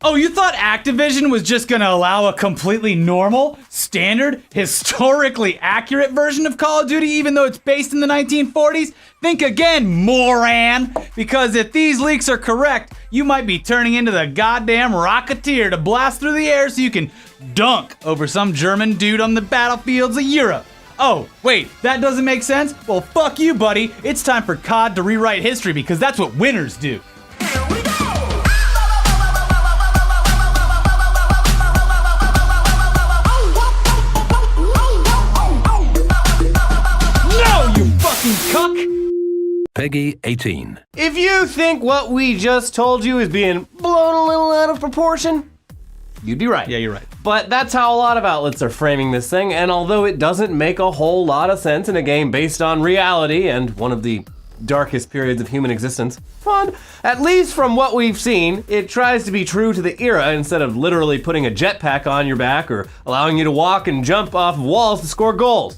Oh, you thought Activision was just gonna allow a completely normal, standard, historically accurate version of Call of Duty even though it's based in the 1940s? Think again, moron! Because if these leaks are correct, you might be turning into the goddamn Rocketeer to blast through the air so you can dunk over some German dude on the battlefields of Europe. Oh, wait, that doesn't make sense? Well, fuck you, buddy. It's time for COD to rewrite history because that's what winners do. Here we go! No, you fucking cuck! Peggy 18. If you think what we just told you is being blown a little out of proportion, you'd be right. Yeah, you're right. But that's how a lot of outlets are framing this thing, and although it doesn't make a whole lot of sense in a game based on reality and one of the darkest periods of human existence, fun, at least from what we've seen, it tries to be true to the era instead of literally putting a jetpack on your back or allowing you to walk and jump off walls to score goals.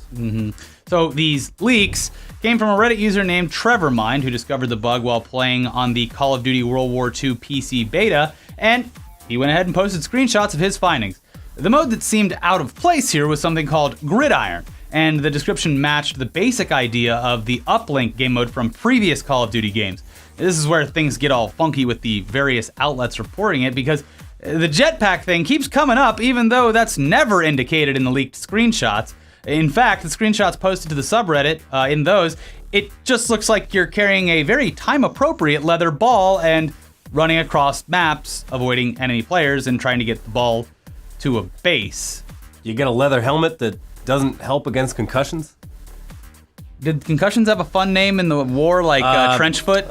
So these leaks came from a Reddit user named TrevorMind who discovered the bug while playing on the Call of Duty World War II PC beta, and he went ahead and posted screenshots of his findings. The mode that seemed out of place here was something called Gridiron, and the description matched the basic idea of the Uplink game mode from previous Call of Duty games. This is where things get all funky with the various outlets reporting it, because the jetpack thing keeps coming up even though that's never indicated in the leaked screenshots. In fact, the screenshots posted to the subreddit, in those, it just looks like you're carrying a very time-appropriate leather ball and running across maps, avoiding enemy players and trying to get the ball to a base. You get a leather helmet that doesn't help against concussions? Did concussions have a fun name in the war, like trench foot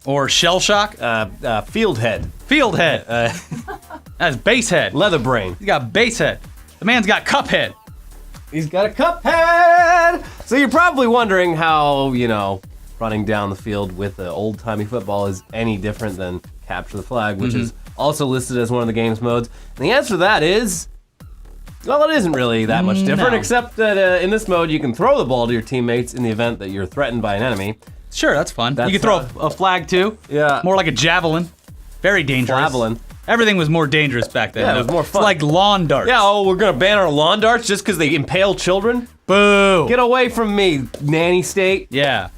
or shell shock? Field head. Field head. That's base head. Leather brain. He's got base head. The man's got cup head. He's got a cup head! So you're probably wondering how, running down the field with the old-timey football is any different than capture the flag, which is also listed as one of the game's modes. And the answer to that is, well, it isn't really that much different, except that in this mode you can throw the ball to your teammates in the event that you're threatened by an enemy. Sure, that's fun. You can throw a flag too. Yeah. More like a javelin. Very dangerous. Javelin. Everything was more dangerous back then. Yeah, it was more fun. It's like lawn darts. Yeah, we're gonna ban our lawn darts just because they impale children? Boo. Get away from me, nanny state. Yeah.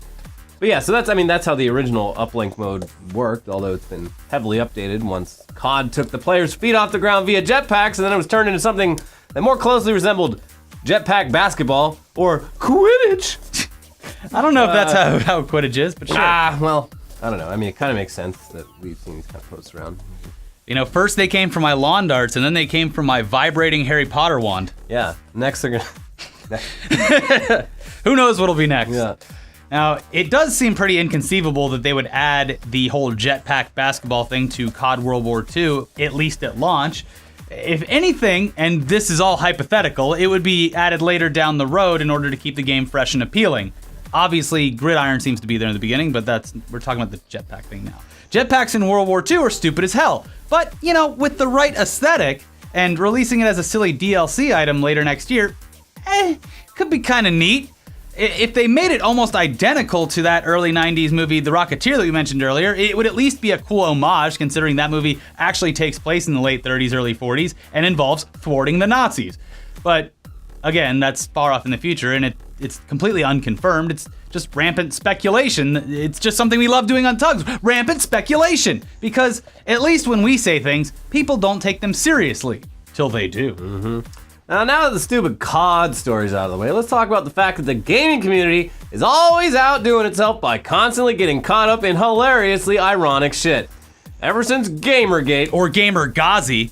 But yeah, so that's how the original Uplink mode worked, although it's been heavily updated once COD took the player's feet off the ground via jetpacks, and then it was turned into something that more closely resembled jetpack basketball or Quidditch. I don't know if that's how Quidditch is, but sure. Well, I don't know. I mean, it kind of makes sense that we've seen these kind of posts around. First they came from my lawn darts, and then they came from my vibrating Harry Potter wand. Yeah, next they're gonna... Who knows what'll be next? Yeah. Now, it does seem pretty inconceivable that they would add the whole jetpack basketball thing to COD World War II, at least at launch. If anything, and this is all hypothetical, it would be added later down the road in order to keep the game fresh and appealing. Obviously, Gridiron seems to be there in the beginning, but we're talking about the jetpack thing now. Jetpacks in World War II are stupid as hell, but, with the right aesthetic and releasing it as a silly DLC item later next year, could be kind of neat. If they made it almost identical to that early 90s movie, The Rocketeer, that we mentioned earlier, it would at least be a cool homage, considering that movie actually takes place in the late 30s, early 40s, and involves thwarting the Nazis. But, again, that's far off in the future, and it's completely unconfirmed. It's just rampant speculation. It's just something we love doing on Tugs. Rampant speculation. Because, at least when we say things, people don't take them seriously. Till they do. Now that the stupid COD story's out of the way, let's talk about the fact that the gaming community is always outdoing itself by constantly getting caught up in hilariously ironic shit. Ever since Gamergate, Or Gamergazi.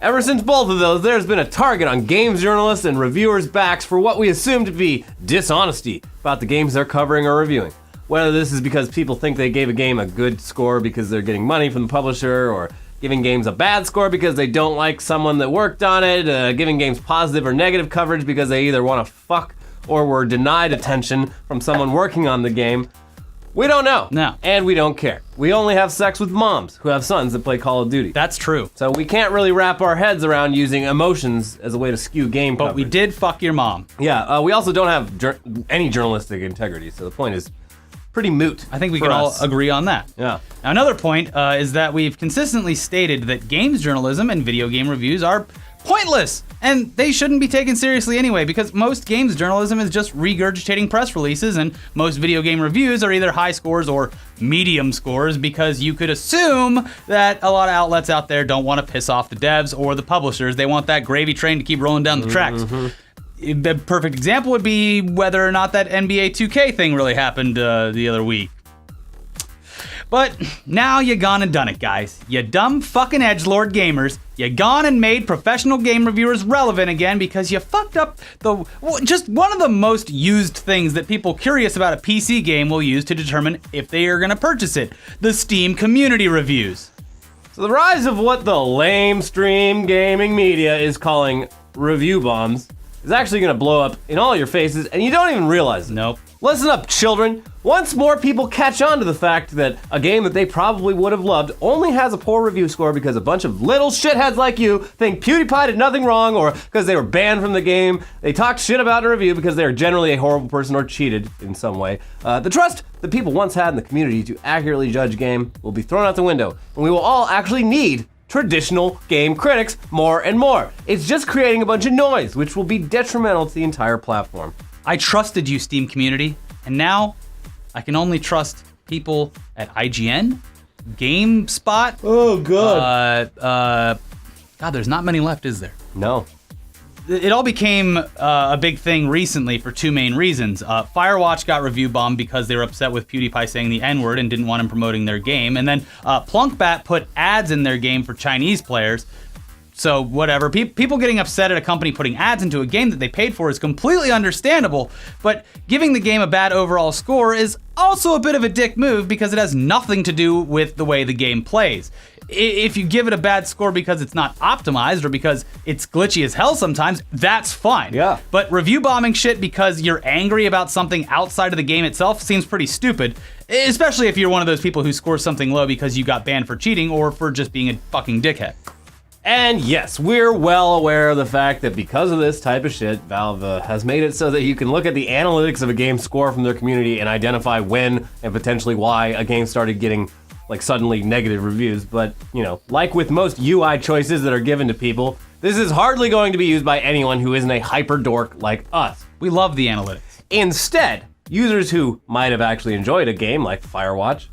ever since both of those, there's been a target on games journalists and reviewers' backs for what we assume to be dishonesty about the games they're covering or reviewing. Whether this is because people think they gave a game a good score because they're getting money from the publisher, or giving games a bad score because they don't like someone that worked on it, giving games positive or negative coverage because they either want to fuck or were denied attention from someone working on the game. We don't know. No. And we don't care. We only have sex with moms who have sons that play Call of Duty. That's true. So we can't really wrap our heads around using emotions as a way to skew game coverage. But we did fuck your mom. Yeah, we also don't have any journalistic integrity, so the point is, pretty moot. I think we for can all us. agree on that. Yeah. Now, another point is that we've consistently stated that games journalism and video game reviews are pointless, and they shouldn't be taken seriously anyway, because most games journalism is just regurgitating press releases, and most video game reviews are either high scores or medium scores, because you could assume that a lot of outlets out there don't want to piss off the devs or the publishers. They want that gravy train to keep rolling down the tracks. The perfect example would be whether or not that NBA 2K thing really happened the other week. But now you gone and done it, guys. You dumb fucking edgelord gamers. You gone and made professional game reviewers relevant again because you fucked up just one of the most used things that people curious about a PC game will use to determine if they are going to purchase it: the Steam community reviews. So the rise of what the lamestream gaming media is calling review bombs is actually going to blow up in all your faces, and you don't even realize it. Nope. Listen up, children. Once more people catch on to the fact that a game that they probably would have loved only has a poor review score because a bunch of little shitheads like you think PewDiePie did nothing wrong, or because they were banned from the game, they talked shit about a review because they are generally a horrible person or cheated in some way, the trust that people once had in the community to accurately judge a game will be thrown out the window, and we will all actually need traditional game critics more and more. It's just creating a bunch of noise, which will be detrimental to the entire platform. I trusted you, Steam community, and now I can only trust people at IGN, GameSpot. Oh, God. God, there's not many left, is there? No. It all became a big thing recently for two main reasons. Firewatch got review bombed because they were upset with PewDiePie saying the N-word and didn't want him promoting their game. And then Plunkbat put ads in their game for Chinese players. So whatever, people getting upset at a company putting ads into a game that they paid for is completely understandable, but giving the game a bad overall score is also a bit of a dick move because it has nothing to do with the way the game plays. If you give it a bad score because it's not optimized or because it's glitchy as hell sometimes, that's fine. Yeah. But review bombing shit because you're angry about something outside of the game itself seems pretty stupid, especially if you're one of those people who scores something low because you got banned for cheating or for just being a fucking dickhead. And yes, we're well aware of the fact that because of this type of shit, Valve has made it so that you can look at the analytics of a game's score from their community and identify when and potentially why a game started getting like suddenly negative reviews. But, you know, like with most UI choices that are given to people, this is hardly going to be used by anyone who isn't a hyper dork like us. We love the analytics. Instead, users who might have actually enjoyed a game like Firewatch,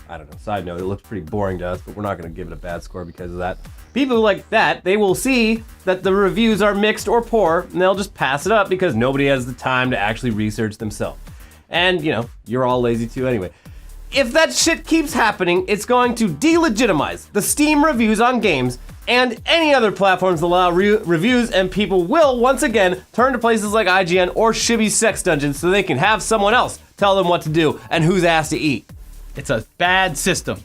I don't know, side note, it looks pretty boring to us, but we're not going to give it a bad score because of that. People like that, they will see that the reviews are mixed or poor, and they'll just pass it up because nobody has the time to actually research themselves. And, you know, you're all lazy too anyway. If that shit keeps happening, it's going to delegitimize the Steam reviews on games and any other platforms that allow reviews, and people will, once again, turn to places like IGN or Shibby's Sex Dungeon so they can have someone else tell them what to do and whose ass to eat. It's a bad system.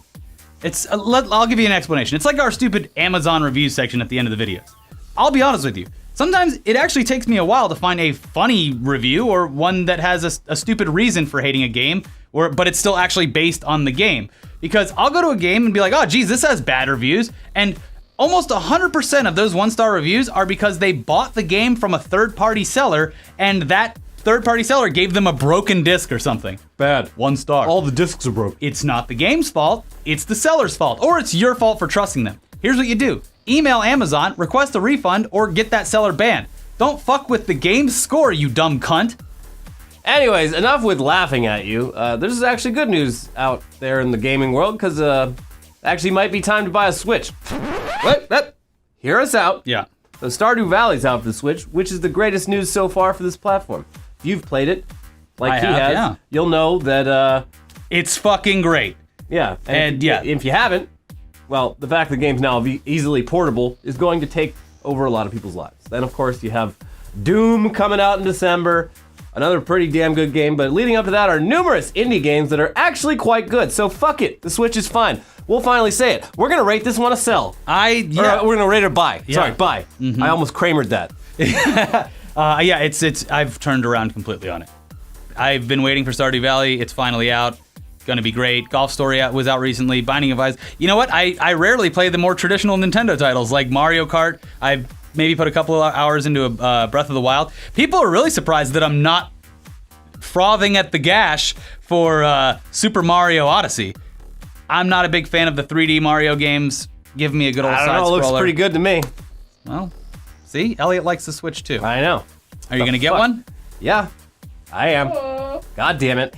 I'll give you an explanation. It's like our stupid Amazon reviews section at the end of the videos. I'll be honest with you. Sometimes it actually takes me a while to find a funny review or one that has a stupid reason for hating a game, but it's still actually based on the game. Because I'll go to a game and be like, oh geez, this has bad reviews, and almost 100% of those one-star reviews are because they bought the game from a third-party seller, and that third-party seller gave them a broken disc or something. Bad. 1 star. All the discs are broke. It's not the game's fault, it's the seller's fault, or it's your fault for trusting them. Here's what you do. Email Amazon, request a refund, or get that seller banned. Don't fuck with the game's score, you dumb cunt. Anyways, enough with laughing at you. There's actually good news out there in the gaming world, because actually might be time to buy a Switch. What? Hear us out. Yeah. So Stardew Valley's out for the Switch, which is the greatest news so far for this platform. If you've played it, like I he have, has, yeah. You'll know that, It's fucking great. yeah. And yeah. If you haven't, well, the fact that the game's now easily portable is going to take over a lot of people's lives. Then, of course, you have Doom coming out in December, another pretty damn good game, but leading up to that are numerous indie games that are actually quite good. So fuck it, the Switch is fine. We'll finally say it. We're gonna rate this one a sell. We're gonna rate it a buy. Yeah. Sorry, buy. I almost Kramered that. Yeah, it's I've turned around completely on it. I've been waiting for Stardew Valley. It's finally out. Gonna be great. Golf Story was out recently. Binding of Isaac. You know what? I rarely play the more traditional Nintendo titles like Mario Kart. I've maybe put a couple of hours into Breath of the Wild. People are really surprised that I'm not frothing at the gash for Super Mario Odyssey. I'm not a big fan of the 3D Mario games. Give me a good old side-scroller. I don't know, it looks pretty good to me. Well, see, Elliot likes the Switch too. I know. Are you gonna get one? Yeah, I am. God damn it.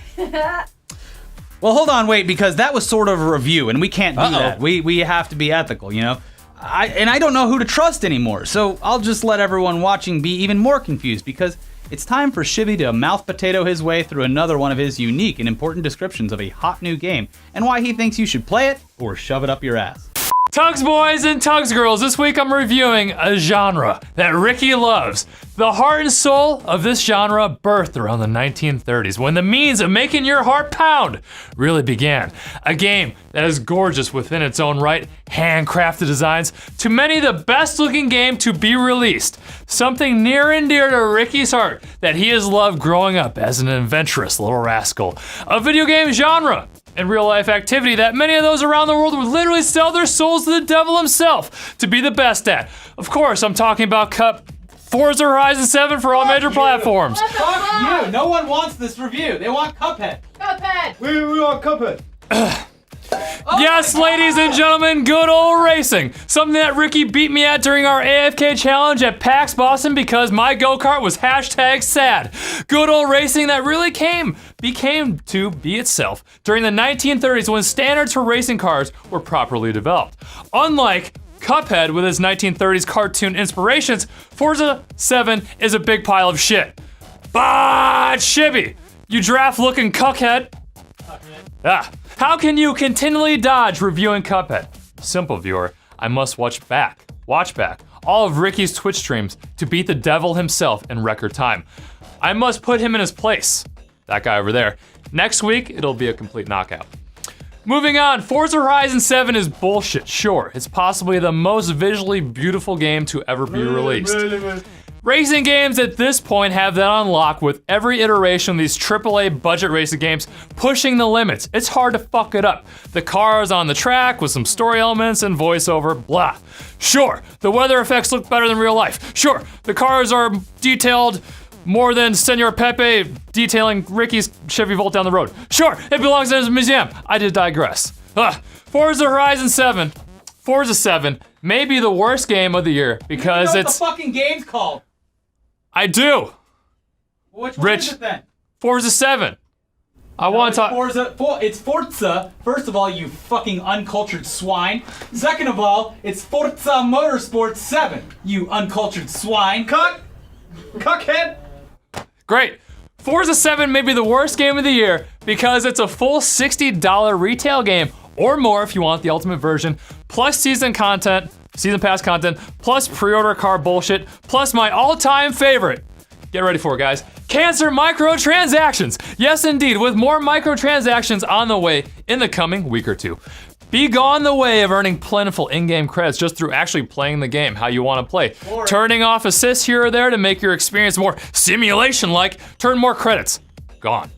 Well, hold on, wait, because that was sort of a review, and we can't do that. We have to be ethical, you know? I don't know who to trust anymore, so I'll just let everyone watching be even more confused, because it's time for Shmitty to mouth potato his way through another one of his unique and important descriptions of a hot new game, and why he thinks you should play it or shove it up your ass. Tugs boys and Tugs girls, this week I'm reviewing a genre that Ricky loves. The heart and soul of this genre birthed around the 1930s when the means of making your heart pound really began. A game that is gorgeous within its own right, handcrafted designs, to many the best looking game to be released. Something near and dear to Ricky's heart that he has loved growing up as an adventurous little rascal. A video game genre and real life activity that many of those around the world would literally sell their souls to the devil himself to be the best at. Of course, I'm talking about Forza Horizon 7 for all major platforms. Fuck you! No one wants this review. They want Cuphead. Cuphead! We want Cuphead. Yes, ladies and gentlemen, good old racing. Something that Ricky beat me at during our AFK challenge at PAX Boston because my go-kart was #sad. Good old racing that really became to be itself during the 1930s when standards for racing cars were properly developed. Unlike Cuphead with its 1930s cartoon inspirations, Forza 7 is a big pile of shit. But Shibby, you draft-looking cuckhead. How can you continually dodge reviewing Cuphead? Simple, viewer. I must watch back all of Ricky's Twitch streams to beat the devil himself in record time. I must put him in his place. That guy over there. Next week, it'll be a complete knockout. Moving on, Forza Horizon 7 is bullshit, sure. It's possibly the most visually beautiful game to ever be released. Racing games at this point have that on lock with every iteration of these AAA budget racing games pushing the limits. It's hard to fuck it up. The cars on the track with some story elements and voiceover, blah. Sure, the weather effects look better than real life. Sure, the cars are detailed more than Senor Pepe detailing Ricky's Chevy Volt down the road. Sure, it belongs in a museum. I did digress. Forza Horizon 7. Forza 7 may be the worst game of the year because you know it's... what the fucking game's called? I do. Which one Rich, is it then? Forza 7. I want to talk... It's Forza. First of all, you fucking uncultured swine. Second of all, it's Forza Motorsport 7, you uncultured swine. Cuckhead. Great. Forza 7 may be the worst game of the year because it's a full $60 retail game or more if you want the ultimate version, plus season pass content, plus pre-order car bullshit, plus my all-time favorite. Get ready for it, guys. Cancer microtransactions. Yes, indeed, with more microtransactions on the way in the coming week or two. Be gone the way of earning plentiful in-game credits just through actually playing the game how you want to play. Turning off assists here or there to make your experience more simulation-like. Turn more credits. Gone.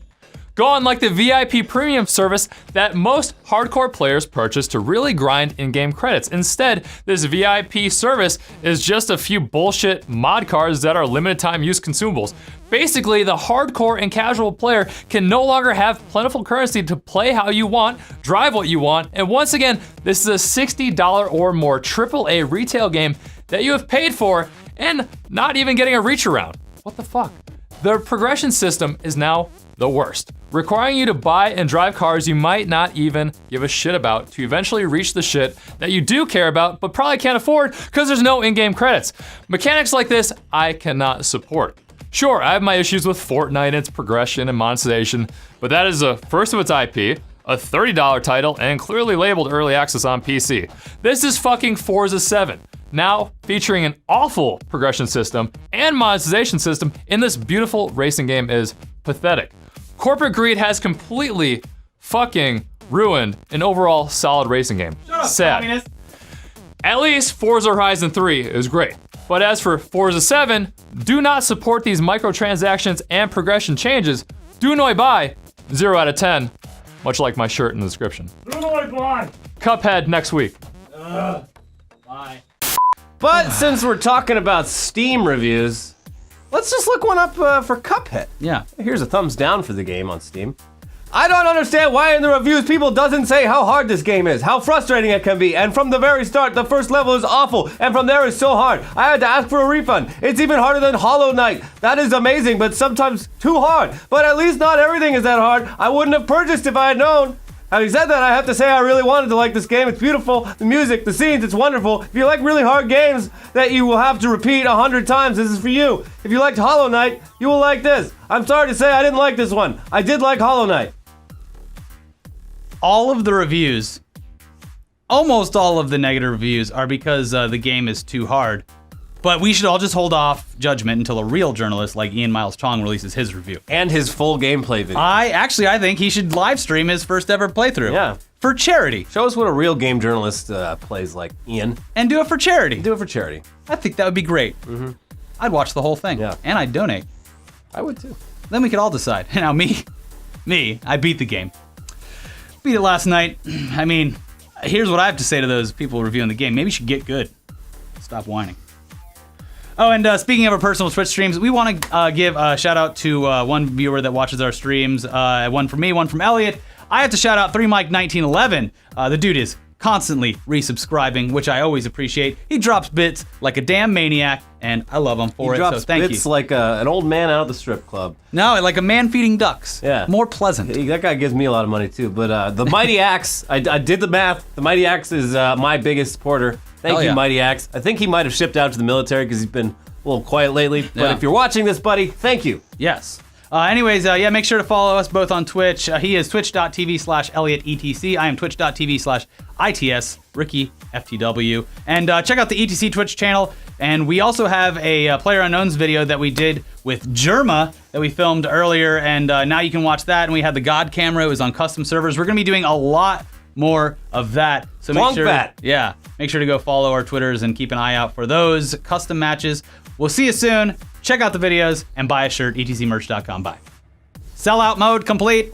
Gone like the VIP premium service that most hardcore players purchase to really grind in-game credits. Instead, this VIP service is just a few bullshit mod cards that are limited time use consumables. Basically, the hardcore and casual player can no longer have plentiful currency to play how you want, drive what you want, and once again, this is a $60 or more AAA retail game that you have paid for and not even getting a reach around. What the fuck? The progression system is now the worst, requiring you to buy and drive cars you might not even give a shit about to eventually reach the shit that you do care about but probably can't afford because there's no in-game credits. Mechanics like this, I cannot support. Sure, I have my issues with Fortnite and its progression and monetization, but that is a first of its IP, a $30 title, and clearly labeled early access on PC. This is fucking Forza 7. Now featuring an awful progression system and monetization system in this beautiful racing game is pathetic. Corporate greed has completely fucking ruined an overall solid racing game. Shut up, sad. communist. At least Forza Horizon 3 is great. But as for Forza 7, do not support these microtransactions and progression changes. Do not buy, 0 out of 10, much like my shirt in the description. Do not buy. Cuphead next week. Bye. But since we're talking about Steam reviews, Let's just look one up for Cuphead. Yeah. Here's a thumbs down for the game on Steam. I don't understand why in the reviews people doesn't say how hard this game is, how frustrating it can be, and from the very start, the first level is awful, and from there it's so hard. I had to ask for a refund. It's even harder than Hollow Knight. That is amazing, but sometimes too hard. But at least not everything is that hard. I wouldn't have purchased if I had known. Having said that, I have to say I really wanted to like this game. It's beautiful, the music, the scenes, it's wonderful. If you like really hard games that you will have to repeat 100 times, this is for you. If you liked Hollow Knight, you will like this. I'm sorry to say I didn't like this one. I did like Hollow Knight. All of the reviews, almost all of the negative reviews, are because the game is too hard. But we should all just hold off judgment until a real journalist like Ian Miles Chong releases his review. And his full gameplay video. I think he should live stream his first ever playthrough. Yeah. For charity. Show us what a real game journalist plays like, Ian. And do it for charity. Do it for charity. I think that would be great. Mm-hmm. I'd watch the whole thing. Yeah. And I'd donate. I would too. Then we could all decide. Now me, I beat the game. Beat it last night. I mean, here's what I have to say to those people reviewing the game. Maybe you should get good. Stop whining. Oh, and speaking of our personal Twitch streams, we want to give a shout out to one viewer that watches our streams. One from me, one from Elliot. I have to shout out 3Mike1911. The dude is constantly resubscribing, which I always appreciate. He drops bits like a damn maniac, and I love him for it, so thank you. He drops bits like an old man out of the strip club. No, like a man feeding ducks. Yeah. More pleasant. Hey, that guy gives me a lot of money too, but the Mighty Axe, I did the math. The Mighty Axe is my biggest supporter. Thank you, yeah. Mighty Axe. I think he might have shipped out to the military because he's been a little quiet lately, but Yeah. if you're watching this, buddy, thank you. Yes. Anyways, make sure to follow us both on Twitch. He is twitch.tv/ElliotETC. I am twitch.tv/ITS, Ricky FTW. And check out the ETC Twitch channel. And we also have a PlayerUnknown's video that we did with Germa that we filmed earlier. And now you can watch that. And we had the God camera. It was on custom servers. We're going to be doing a lot more of that. So make sure, make sure to go follow our Twitters and keep an eye out for those custom matches. We'll see you soon. Check out the videos and buy a shirt, etcmerch.com. Bye. Sellout mode complete.